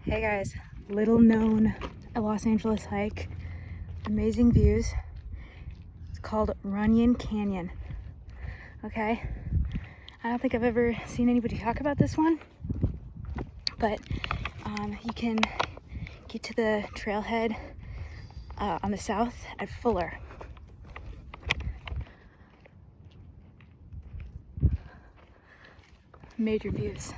Hey guys, little known Los Angeles hike, amazing views. It's called Runyon Canyon. Okay, I don't think I've ever seen anybody talk about this one, but you can get to the trailhead on the south at Fuller. Major views.